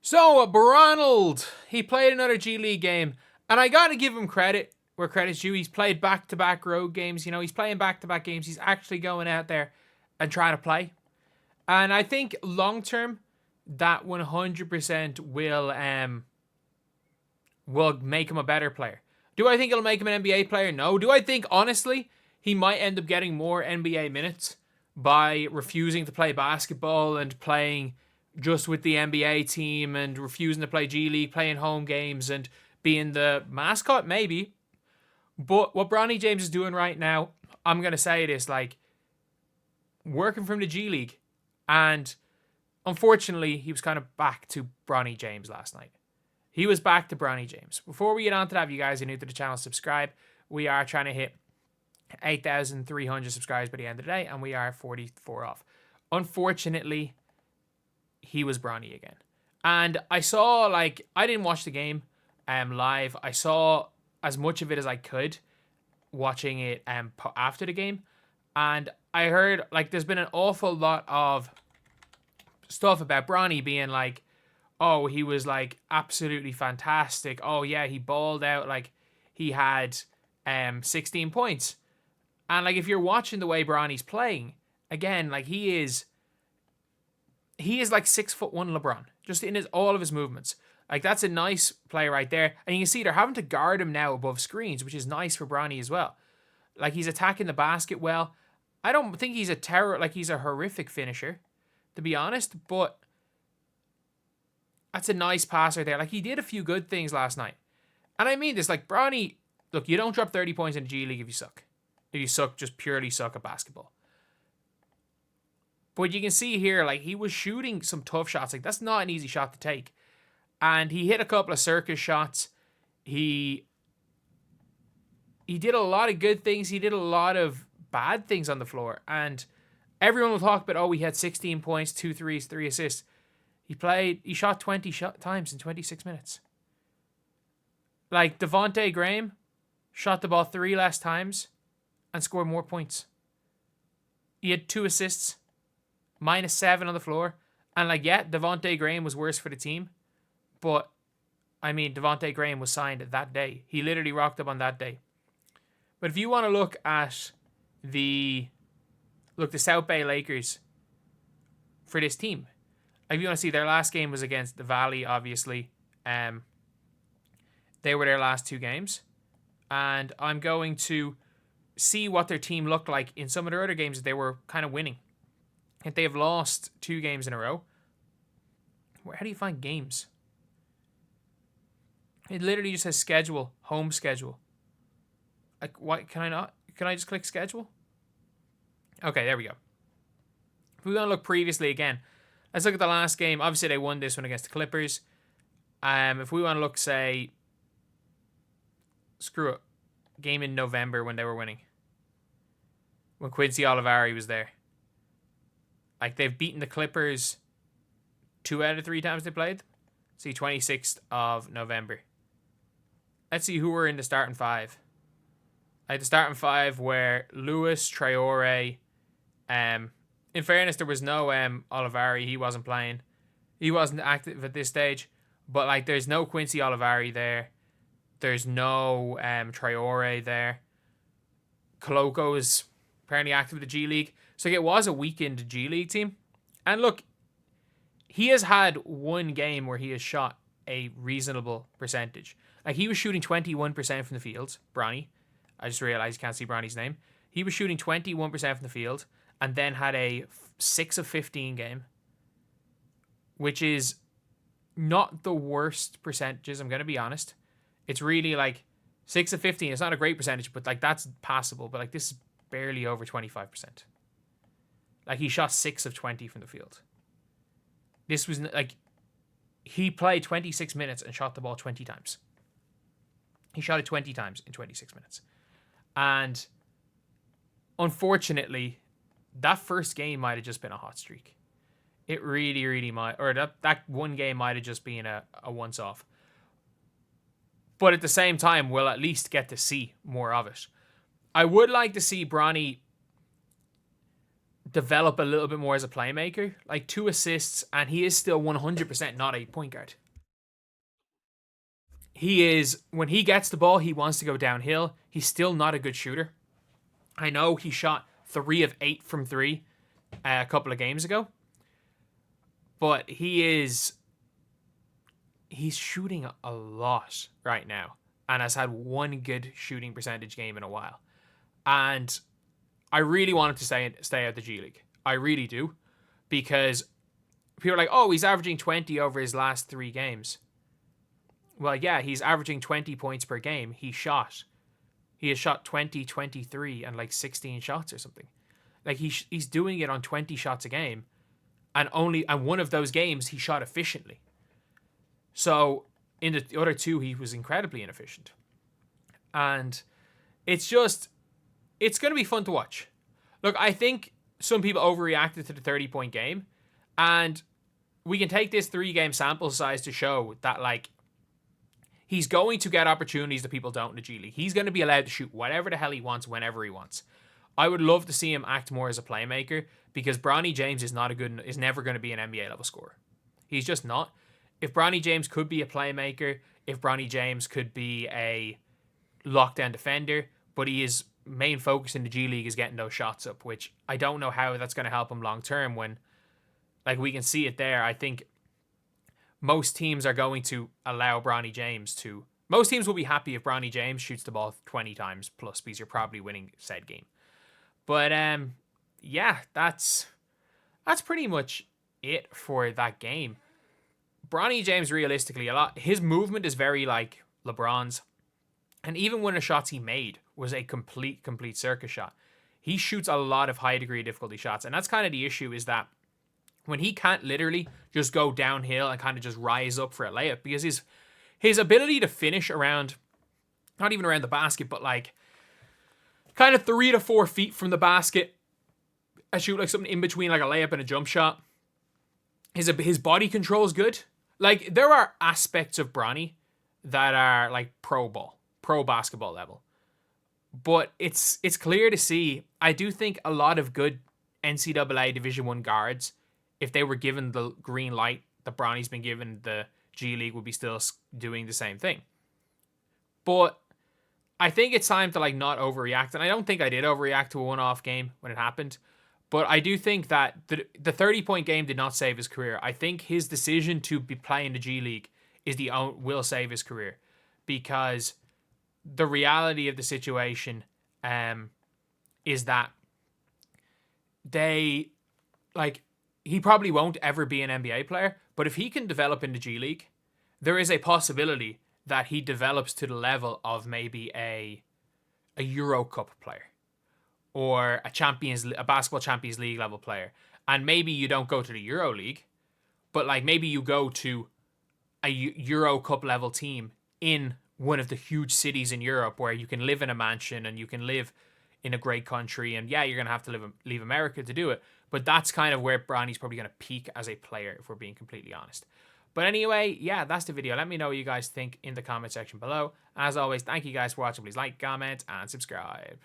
So, Bronald, he played another G League game, and I gotta give him credit where credit's due. He's played back-to-back road games. He's playing back-to-back games. He's actually going out there and trying to play. And I think long-term, that 100% will make him a better player. Do I think it'll make him an NBA player? No. Do I think, honestly, he might end up getting more NBA minutes by refusing to play basketball and playing just with the NBA team and refusing to play G League, playing home games and being the mascot? Maybe. But what Bronny James is doing right now, I'm going to say this, working from the G League. And unfortunately, he was kind of back to Bronny James last night. He was back to Bronny James. Before we get on to that, if you guys are new to the channel, subscribe. We are trying to hit 8,300 subscribers by the end of the day, and we are 44 off. Unfortunately, he was Bronny again. And I saw, I didn't watch the game live. I saw as much of it as I could watching it after the game. And I heard, there's been an awful lot of stuff about Bronny being oh, he was, absolutely fantastic. Oh, yeah, he balled out. He had 16 points. And, if you're watching the way Bronny's playing, again, he is 6'1" LeBron, just in all of his movements. That's a nice play right there. And you can see they're having to guard him now above screens, which is nice for Bronny as well. He's attacking the basket well. I don't think he's he's a horrific finisher, to be honest, but that's a nice passer there. He did a few good things last night. And I mean this, Bronny, look, you don't drop 30 points in the G League if you suck. If you suck, just purely suck at basketball. But you can see here, he was shooting some tough shots. That's not an easy shot to take. And he hit a couple of circus shots. He did a lot of good things. He did a lot of bad things on the floor. And everyone will talk about, he had 16 points, 2 threes, 3 assists. He shot 20 times in 26 minutes. Devontae Graham shot the ball 3 less times and scored more points. He had 2 assists, -7 on the floor. And Devontae Graham was worse for the team. But, Devontae Graham was signed that day. He literally rocked up on that day. But if you want to look at the South Bay Lakers for this team, if you want to see, their last game was against the Valley, obviously. They were their last 2 games. And I'm going to see what their team looked like in some of their other games that they were kind of winning. If they have lost 2 games in a row. How do you find games? It literally just says schedule, home schedule. What can I not? Can I just click schedule? Okay, there we go. If we want to look previously again, let's look at the last game. Obviously, they won this one against the Clippers. If we want to look, say, screw it, game in November when they were winning, when Quincy Olivari was there. They've beaten the Clippers 2 out of 3 times they played. See, 26th of November. Let's see who were in the starting 5. The starting 5 were Lewis, Traore. In fairness, there was no Olivari. He wasn't playing. He wasn't active at this stage. But there's no Quincy Olivari there. There's no Traore there. Koloko is apparently active with the G League. So it was a weakened G League team. And look, he has had 1 game where he has shot a reasonable percentage. He was shooting 21% from the field, Bronny. I just realized you can't see Bronny's name. He was shooting 21% from the field and then had a 6 of 15 game, which is not the worst percentages, I'm going to be honest. It's really 6 of 15. It's not a great percentage, but that's passable. But this is barely over 25%. He shot 6 of 20 from the field. This was he played 26 minutes and shot the ball 20 times. He shot it 20 times in 26 minutes. And unfortunately, that first game might have just been a hot streak. It really, really might. Or that 1 game might have just been a once-off. But at the same time, we'll at least get to see more of it. I would like to see Bronny develop a little bit more as a playmaker. Like 2 assists, and he is still 100% not a point guard. He is, when he gets the ball, he wants to go downhill. He's still not a good shooter. I know he shot 3 of 8 from 3 a couple of games ago, but he's shooting a lot right now and has had one good shooting percentage game in a while. And I really want him to stay out the G League. I really do, because people are like, oh, he's averaging 20 over his last 3 games. Well, yeah, he's averaging 20 points per game. He has shot 20, 23, and like 16 shots or something. Like he's doing it on 20 shots a game, and one of those games he shot efficiently. So in the other 2, he was incredibly inefficient. And it's going to be fun to watch. Look, I think some people overreacted to the 30-point game, and we can take this 3-game sample size to show that, like, he's going to get opportunities that people don't in the G League. He's going to be allowed to shoot whatever the hell he wants, whenever he wants. I would love to see him act more as a playmaker, because Bronny James is never going to be an NBA level scorer. He's just not. If Bronny James could be a playmaker, if Bronny James could be a lockdown defender, but his main focus in the G League is getting those shots up, which I don't know how that's going to help him long term when, like, we can see it there. I think most teams are going to allow Bronny James to... Most teams will be happy if Bronny James shoots the ball 20 times plus, because you're probably winning said game. But, yeah, that's pretty much it for that game. Bronny James, realistically, his movement is very like LeBron's. And even one of the shots he made was a complete circus shot. He shoots a lot of high degree difficulty shots. And that's kind of the issue, is that when he can't literally just go downhill and kind of just rise up for a layup, because his ability to finish around, not even around the basket, but like kind of 3 to 4 feet from the basket, and shoot like something in between like a layup and a jump shot. His body control is good. Like, there are aspects of Bronny that are like pro basketball level. But it's clear to see, I do think a lot of good NCAA Division I guards, if they were given the green light that Bronny's been given the G League, would be still doing the same thing. But I think it's time to, like, not overreact. And I don't think I did overreact to a one-off game when it happened. But I do think that the 30-point game did not save his career. I think his decision to be playing the G League will save his career, because the reality of the situation is that he probably won't ever be an NBA player, but if he can develop in the G League, there is a possibility that he develops to the level of maybe a Euro Cup player, or a basketball Champions League level player. And maybe you don't go to the Euro League, but like maybe you go to a Euro Cup level team in one of the huge cities in Europe, where you can live in a mansion and you can live in a great country. And yeah, you're going to have to leave America to do it. But that's kind of where Bronny's probably going to peak as a player, if we're being completely honest. But anyway, yeah, that's the video. Let me know what you guys think in the comment section below. As always, thank you guys for watching. Please like, comment, and subscribe.